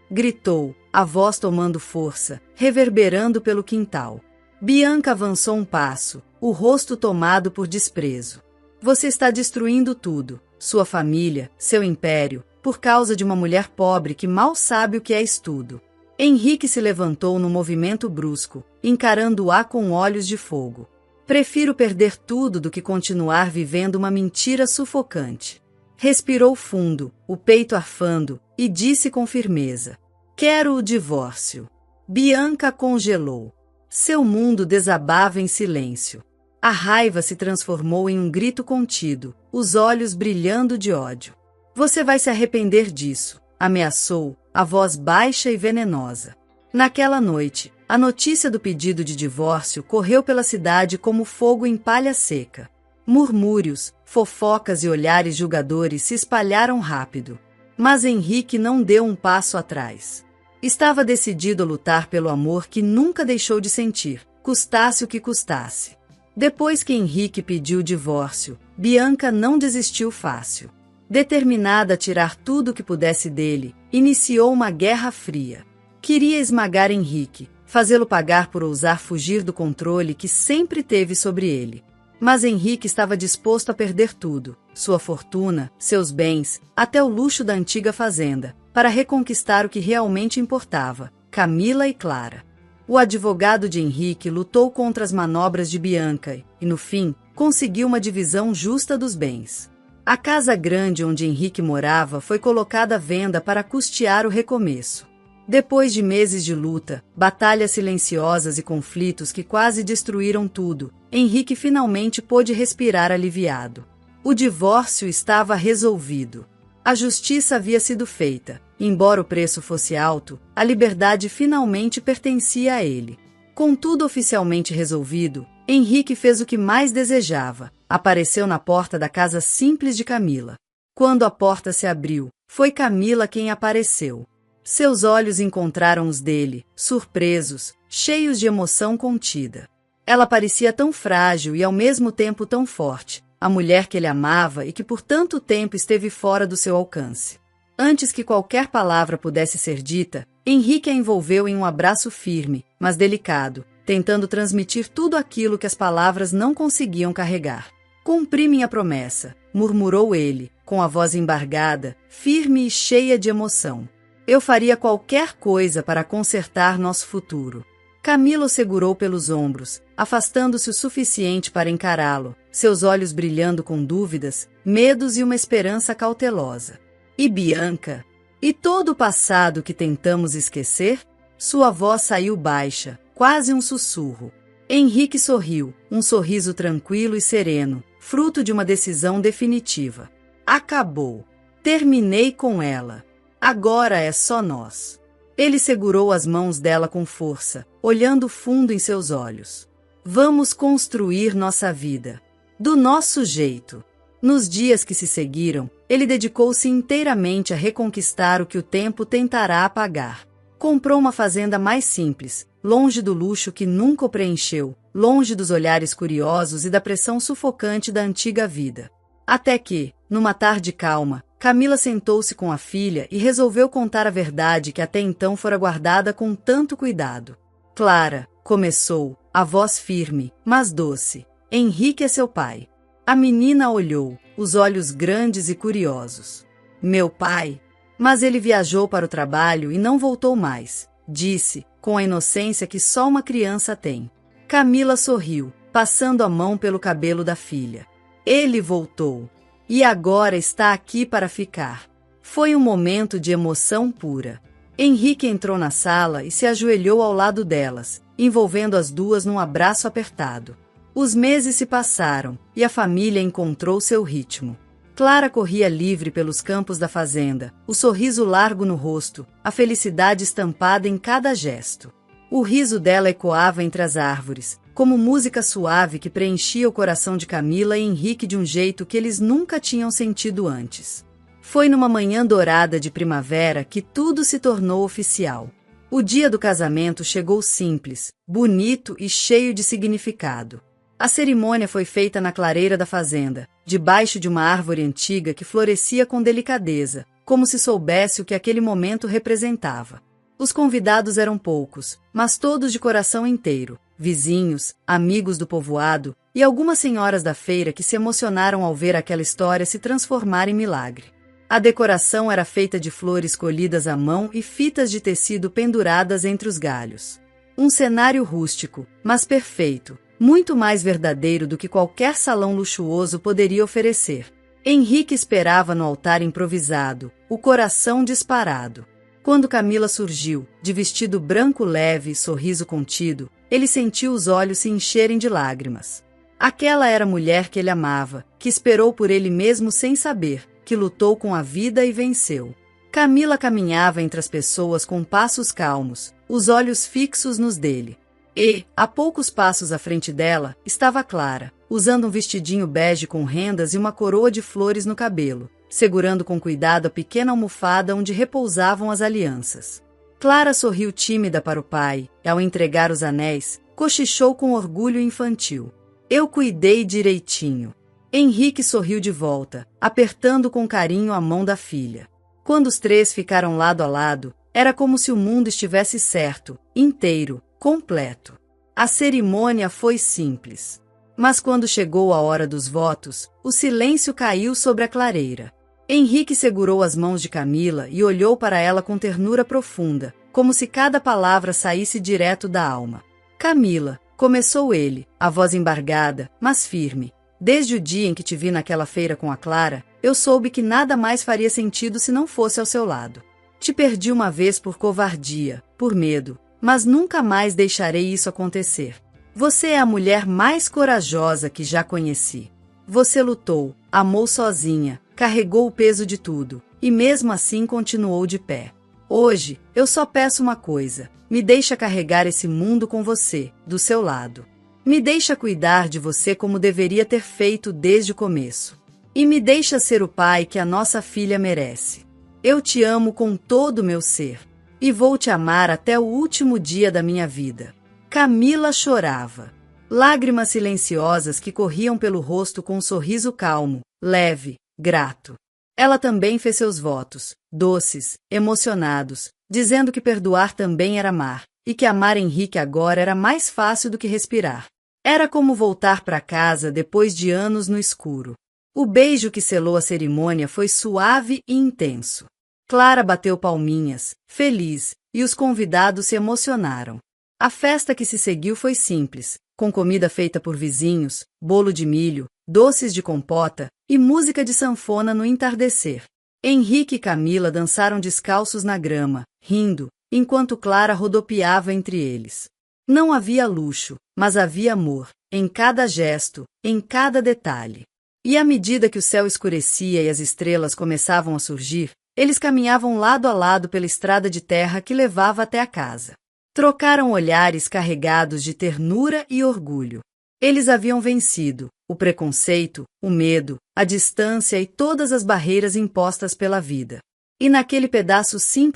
Gritou, a voz tomando força, reverberando pelo quintal. Bianca avançou um passo, o rosto tomado por desprezo. Você está destruindo tudo, sua família, seu império, por causa de uma mulher pobre que mal sabe o que é estudo. Henrique se levantou num movimento brusco, encarando-a com olhos de fogo. Prefiro perder tudo do que continuar vivendo uma mentira sufocante. Respirou fundo, o peito arfando, e disse com firmeza. Quero o divórcio. Bianca congelou. Seu mundo desabava em silêncio. A raiva se transformou em um grito contido, os olhos brilhando de ódio. Você vai se arrepender disso, ameaçou, a voz baixa e venenosa. Naquela noite, a notícia do pedido de divórcio correu pela cidade como fogo em palha seca. Murmúrios, fofocas e olhares julgadores se espalharam rápido. Mas Henrique não deu um passo atrás. Estava decidido a lutar pelo amor que nunca deixou de sentir, custasse o que custasse. Depois que Henrique pediu o divórcio, Bianca não desistiu fácil. Determinada a tirar tudo o que pudesse dele, iniciou uma guerra fria. Queria esmagar Henrique, fazê-lo pagar por ousar fugir do controle que sempre teve sobre ele. Mas Henrique estava disposto a perder tudo, sua fortuna, seus bens, até o luxo da antiga fazenda, para reconquistar o que realmente importava, Camila e Clara. O advogado de Henrique lutou contra as manobras de Bianca e, no fim, conseguiu uma divisão justa dos bens. A casa grande onde Henrique morava foi colocada à venda para custear o recomeço. Depois de meses de luta, batalhas silenciosas e conflitos que quase destruíram tudo, Henrique finalmente pôde respirar aliviado. O divórcio estava resolvido. A justiça havia sido feita. Embora o preço fosse alto, a liberdade finalmente pertencia a ele. Com tudo oficialmente resolvido, Henrique fez o que mais desejava. Apareceu na porta da casa simples de Camila. Quando a porta se abriu, foi Camila quem apareceu. Seus olhos encontraram os dele, surpresos, cheios de emoção contida. Ela parecia tão frágil e ao mesmo tempo tão forte, a mulher que ele amava e que por tanto tempo esteve fora do seu alcance. Antes que qualquer palavra pudesse ser dita, Henrique a envolveu em um abraço firme, mas delicado, tentando transmitir tudo aquilo que as palavras não conseguiam carregar. "Cumpri minha promessa", murmurou ele, com a voz embargada, firme e cheia de emoção. "Eu faria qualquer coisa para consertar nosso futuro." Camila o segurou pelos ombros, afastando-se o suficiente para encará-lo, seus olhos brilhando com dúvidas, medos e uma esperança cautelosa. "E Bianca? E todo o passado que tentamos esquecer?" Sua voz saiu baixa, quase um sussurro. Henrique sorriu, um sorriso tranquilo e sereno, fruto de uma decisão definitiva. "Acabou. Terminei com ela. Agora é só nós." Ele segurou as mãos dela com força, olhando fundo em seus olhos. "Vamos construir nossa vida. Do nosso jeito." Nos dias que se seguiram, ele dedicou-se inteiramente a reconquistar o que o tempo tentará apagar. Comprou uma fazenda mais simples, longe do luxo que nunca o preencheu, longe dos olhares curiosos e da pressão sufocante da antiga vida. Até que, numa tarde calma, Camila sentou-se com a filha e resolveu contar a verdade que até então fora guardada com tanto cuidado. "Clara", começou, a voz firme, mas doce, "Henrique é seu pai." A menina olhou, os olhos grandes e curiosos. "Meu pai?" "Mas ele viajou para o trabalho e não voltou mais", disse, com a inocência que só uma criança tem. Camila sorriu, passando a mão pelo cabelo da filha. "Ele voltou. E agora está aqui para ficar." Foi um momento de emoção pura. Henrique entrou na sala e se ajoelhou ao lado delas, envolvendo as duas num abraço apertado. Os meses se passaram, e a família encontrou seu ritmo. Clara corria livre pelos campos da fazenda, o sorriso largo no rosto, a felicidade estampada em cada gesto. O riso dela ecoava entre as árvores, como música suave que preenchia o coração de Camila e Henrique de um jeito que eles nunca tinham sentido antes. Foi numa manhã dourada de primavera que tudo se tornou oficial. O dia do casamento chegou simples, bonito e cheio de significado. A cerimônia foi feita na clareira da fazenda, debaixo de uma árvore antiga que florescia com delicadeza, como se soubesse o que aquele momento representava. Os convidados eram poucos, mas todos de coração inteiro, vizinhos, amigos do povoado e algumas senhoras da feira que se emocionaram ao ver aquela história se transformar em milagre. A decoração era feita de flores colhidas à mão e fitas de tecido penduradas entre os galhos. Um cenário rústico, mas perfeito, muito mais verdadeiro do que qualquer salão luxuoso poderia oferecer. Henrique esperava no altar improvisado, o coração disparado. Quando Camila surgiu, de vestido branco leve e sorriso contido, ele sentiu os olhos se encherem de lágrimas. Aquela era a mulher que ele amava, que esperou por ele mesmo sem saber, que lutou com a vida e venceu. Camila caminhava entre as pessoas com passos calmos, os olhos fixos nos dele. E, a poucos passos à frente dela, estava Clara, usando um vestidinho bege com rendas e uma coroa de flores no cabelo, segurando com cuidado a pequena almofada onde repousavam as alianças. Clara sorriu tímida para o pai, e ao entregar os anéis, cochichou com orgulho infantil. "Eu cuidei direitinho." Henrique sorriu de volta, apertando com carinho a mão da filha. Quando os três ficaram lado a lado, era como se o mundo estivesse certo, inteiro, completo. A cerimônia foi simples. Mas quando chegou a hora dos votos, o silêncio caiu sobre a clareira. Henrique segurou as mãos de Camila e olhou para ela com ternura profunda, como se cada palavra saísse direto da alma. Camila, começou ele, a voz embargada, mas firme. Desde o dia em que te vi naquela feira com a Clara, eu soube que nada mais faria sentido se não fosse ao seu lado. Te perdi uma vez por covardia, por medo, mas nunca mais deixarei isso acontecer. Você é a mulher mais corajosa que já conheci. Você lutou, amou sozinha, carregou o peso de tudo, e mesmo assim continuou de pé. Hoje, eu só peço uma coisa: me deixa carregar esse mundo com você, do seu lado. Me deixa cuidar de você como deveria ter feito desde o começo. E me deixa ser o pai que a nossa filha merece. Eu te amo com todo o meu ser. E vou te amar até o último dia da minha vida. Camila chorava. Lágrimas silenciosas que corriam pelo rosto com um sorriso calmo, leve, grato. Ela também fez seus votos, doces, emocionados, dizendo que perdoar também era amar, e que amar Henrique agora era mais fácil do que respirar. Era como voltar para casa depois de anos no escuro. O beijo que selou a cerimônia foi suave e intenso. Clara bateu palminhas, feliz, e os convidados se emocionaram. A festa que se seguiu foi simples, com comida feita por vizinhos, bolo de milho, doces de compota e música de sanfona no entardecer. Henrique e Camila dançaram descalços na grama, rindo, enquanto Clara rodopiava entre eles. Não havia luxo, mas havia amor, em cada gesto, em cada detalhe. E à medida que o céu escurecia e as estrelas começavam a surgir, eles caminhavam lado a lado pela estrada de terra que levava até a casa. Trocaram olhares carregados de ternura e orgulho. Eles haviam vencido o preconceito, o medo, a distância e todas as barreiras impostas pela vida. E naquele pedaço simples